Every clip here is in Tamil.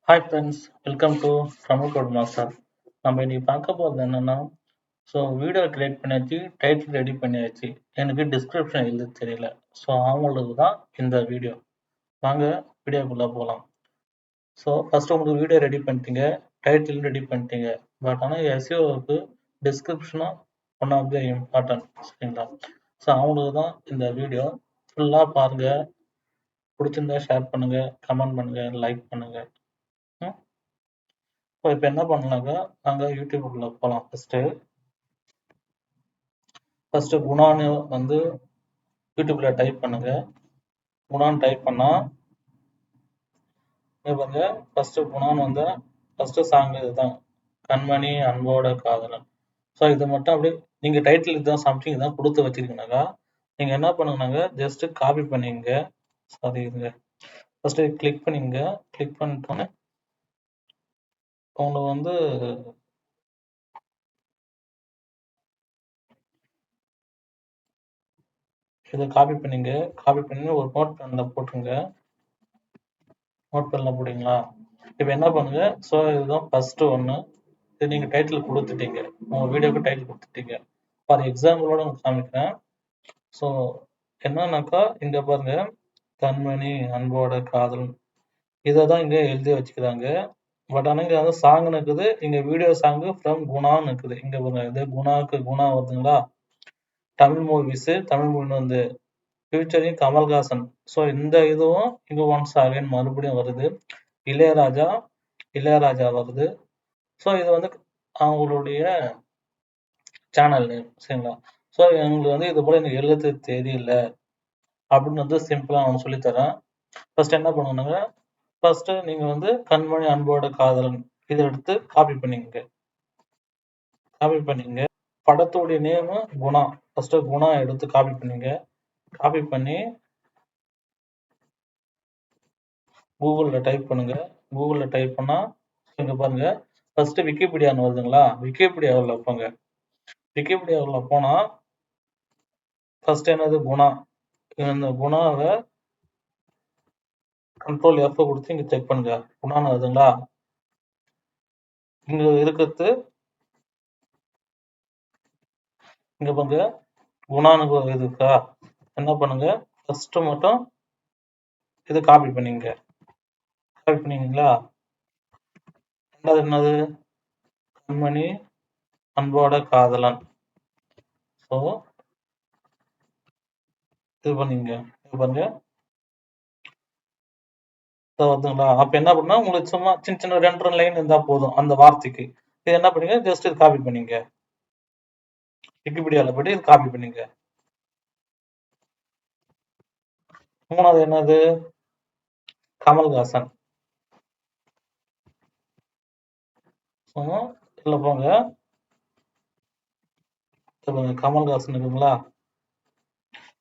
Hi friends, welcome to Tamil code master. நம்ம இன்னைக்கு பார்க்க போகிறது என்னன்னா, வீடியோ கிரியேட் பண்ணியாச்சு, டைட்டில் ரெடி பண்ணியாச்சு. எனக்கு டிஸ்கிரிப்ஷன் எழுத தெரியல. அவங்களுக்கு தான் இந்த வீடியோ. வாங்க வீடியோக்குள்ளே போகலாம். ஃபர்ஸ்ட் உங்களுக்கு வீடியோ ரெடி பண்ணிட்டீங்க, டைட்டில் ரெடி பண்ணிட்டீங்க. பட் ஆனால் எஸ்இஓவுக்கு டிஸ்கிரிப்ஷனும் ஒன் ஆஃப் த இம்பார்ட்டன்ட், சரிங்களா? அவங்களுக்கு தான் இந்த வீடியோ. ஃபுல்லாக பாருங்கள். பிடிச்சிருந்தா ஷேர் பண்ணுங்கள், கமெண்ட் பண்ணுங்கள், லைக் பண்ணுங்கள். இப்போ என்ன பண்ணலாங்க, நாங்கள் யூடியூப்குள்ளே போகலாம். ஃபஸ்ட்டு குணான்னு வந்து யூடியூப்பில் டைப் பண்ணுங்க. குணான்னு டைப் பண்ணால் பாருங்க, ஃபஸ்ட்டு குணான்னு வந்து ஃபஸ்ட்டு சாங் இதுதான், கண்மணி அன்போட காதலன். இது மட்டும் அப்படியே நீங்கள் டைட்டில் இதுதான் சம்திங் இதான் கொடுத்து வச்சிருக்கீங்கனாக்கா, நீங்கள் என்ன பண்ணுங்கனாங்க, ஜஸ்ட்டு காப்பி பண்ணிங்க. இதுங்க ஃபஸ்ட்டு கிளிக் பண்ணிங்க. கிளிக் பண்ணிட்டோன்னே உங்களுக்கு வந்து இதை காப்பி பண்ணிங்க. காப்பி பண்ணி ஒரு நோட் பேனில் போட்டுருங்க. நோட் பேனில் போட்டிங்களா? இப்போ என்ன பண்ணுங்க, இதுதான் ஃபஸ்ட்டு ஒன்று. இது நீங்கள் டைட்டில் கொடுத்துட்டீங்க, உங்கள் வீடியோக்கு டைட்டில் கொடுத்துட்டீங்க. ஃபார் எக்ஸாம்பிளோட உங்களுக்கு காமிக்கிறேன். என்னன்னாக்கா இங்கே பாருங்க, கண்மணி அன்போட காதல், இதை தான் இங்கே எழுதி வச்சுக்கிறாங்க. பட் ஆனால் இங்கே வந்து சாங்னு இருக்குது, இங்கே வீடியோ சாங்கு ஃப்ரம் குணான்னு இருக்குது. இங்கே பாருங்க, இது குணாவுக்கு குணா வருதுங்களா? தமிழ் மூவிஸு, தமிழ் மூவி வந்து ஃபியூச்சரிங் கமல்ஹாசன். இந்த இதுவும் இங்கே ஒன்ஸ் அகைன் மறுபடியும் வருது. இளையராஜா வருது. இது வந்து அவங்களுடைய சேனல் நேம், சரிங்களா? எங்களுக்கு வந்து இது போல எனக்கு எழுத தெரியல அப்படின்னு வந்து சிம்பிளா நான் சொல்லித்தரேன். ஃபர்ஸ்ட் என்ன பண்ணணுங்க, ஃபர்ஸ்ட் நீங்க வந்து கண்மணி அன்போட காதலன் இதை எடுத்து காப்பி பண்ணிங்க. படத்துடைய நேமு குணா. ஃபர்ஸ்ட் குணா எடுத்து காப்பி பண்ணிங்க. காப்பி பண்ணி கூகுள்ல டைப் பண்ணுங்க. கூகுள்ல டைப் பண்ணா இங்க பாருங்க, ஃபர்ஸ்ட் விக்கிபீடியான்னு வருதுங்களா? விக்கிபீடியாவில் போங்க. விக்கிபீடியாவில் போனா ஃபர்ஸ்ட் என்னது குணா. இந்த குணாவை கண்ட்ரோல் F கொடுத்து இங்க செக் பண்ணுங்க. குணான்னு வருதுங்களா? இங்க இருக்கிறது இங்க பாருங்க, குணான்னு இருக்கா? என்ன பண்ணுங்க, ஃபர்ஸ்ட் மட்டும் இது காப்பி பண்ணிங்க. காப்பி பண்ணீங்களா? ரெண்டாவது என்னது, கண்மணி அன்போட காதலன். இது பண்ணீங்க. இது பாருங்க, வருதுங்களா? அப்ப என்ன பண்ணா, உங்களுக்கு சும்மா சின்ன சின்ன 2 லைன் இருந்தா போதும் அந்த வார்த்தைக்கு. இது என்ன பண்ணீங்க, ஜஸ்ட் இது காப்பி பண்ணீங்க. விக்கிபீடியால போயிட்டு இது காப்பி பண்ணீங்க. மூணாவது என்னது, கமல்ஹாசன். இதுல போங்க. கமல்ஹாசன் இருக்குங்களா?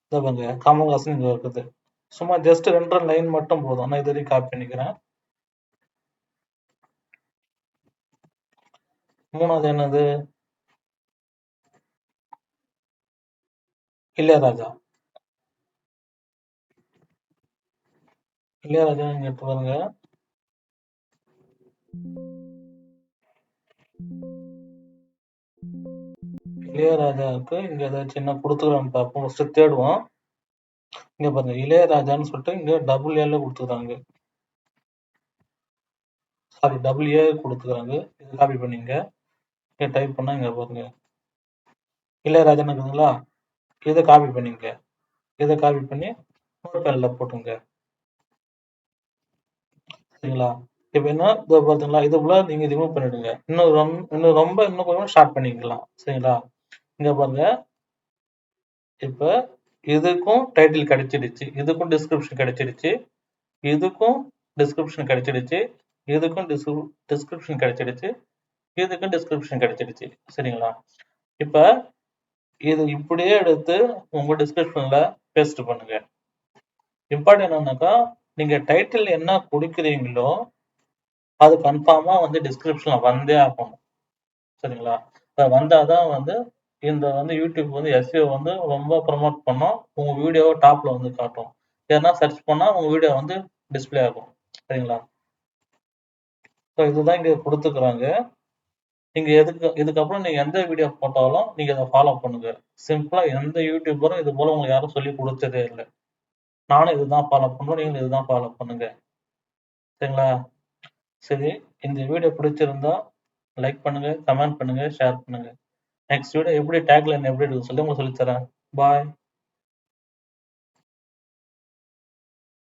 இதை பாருங்க, கமல்ஹாசன் இங்க இருக்குது. சும்மா ஜஸ்ட் 2 லைன் மட்டும் போதும். நான் இது வரைக்கும் காப்பி பண்ணிக்கிறேன். மூணாவது என்னது, இளையராஜா. இளையராஜா இங்க எடுத்து பாருங்க. இளையராஜாவுக்கு இங்க ஏதாவது சின்ன கொடுத்துக்கிறோம் பார்ப்போம். ஃபர்ஸ்ட் தேடுவோம். இங்க பாருங்க, இளையராஜான்னு சொல்லிட்டு இங்க டபுள் ஏல கொடுத்துக்கிறாங்க. சாரி, டபுள் ஏ கொடுத்துக்கிறாங்க. இது காப்பி பண்ணிங்க. இங்க டைப் பண்ணா இங்க பாருங்க, இளையராஜான்னு இருக்குதுங்களா? இதை காப்பி பண்ணிங்க. இதை காப்பி பண்ணி நோட் பேட்ல போட்டுங்க. சரிங்களா? இப்ப என்ன பார்த்தீங்களா, இது போல நீங்க ரிமூவ் பண்ணிடுங்க. இன்னும் கொஞ்சம் ஷார்ட் பண்ணிக்கலாம். சரிங்களா? இங்க பாருங்க, இப்ப இதுக்கும் டைட்டில் கிடைச்சிடுச்சு, இதுக்கும் டிஸ்கிரிப்ஷன் கிடைச்சிடுச்சு, இதுக்கும் டிஸ்கிரிப்ஷன் கிடைச்சிடுச்சு, இதுக்கும் டிஸ்கிரிப்ஷன் கிடைச்சிடுச்சு, இதுக்கும் டிஸ்கிரிப்ஷன் கிடைச்சிடுச்சு. சரிங்களா? இப்ப இது இப்படியே எடுத்து உங்க டிஸ்கிரிப்ஷன்ல பேஸ்ட் பண்ணுங்க. இம்பார்ட்டன்ட் என்னன்னாக்கா, நீங்க டைட்டில் என்ன கொடுக்குறீங்களோ அது கன்ஃபார்மா வந்து டிஸ்கிரிப்ஷன்ல வந்தே ஆகணும். சரிங்களா? வந்தாதான் வந்து இந்த வந்து யூடியூப் வந்து எஸ்இஓ வந்து ரொம்ப ப்ரமோட் பண்ணோம், உங்க வீடியோவை டாப்ல வந்து காட்டும். ஏன்னா சர்ச் பண்ணா உங்க வீடியோ வந்து டிஸ்பிளே ஆகும். சரிங்களா? ஸோ இதுதான் இங்க குடுத்துருக்காங்க. நீங்க இதுக்கப்புறம் நீங்க எந்த வீடியோ போட்டாலும் நீங்க இத ஃபாலோ பண்ணுங்க. சிம்பிளா எந்த யூடியூபரும் இது போல உங்களுக்கு யாரும் சொல்லிக் குடுத்ததே இல்ல. நானும் இதுதான் ஃபாலோ பண்றோம். நீங்களும் இதுதான் ஃபாலோ பண்ணுங்க. சரிங்களா? சரி. இந்த வீடியோ பிடிச்சிருந்தா லைக் பண்ணுங்க, கமெண்ட் பண்ணுங்க, ஷேர் பண்ணுங்க. நெக்ஸ்ட் வீடியோ எப்படி டேக்லைன் எப்படி எடுக்க சொல்லி உங்களுக்கு சொல்லித் தரேன். பாய்.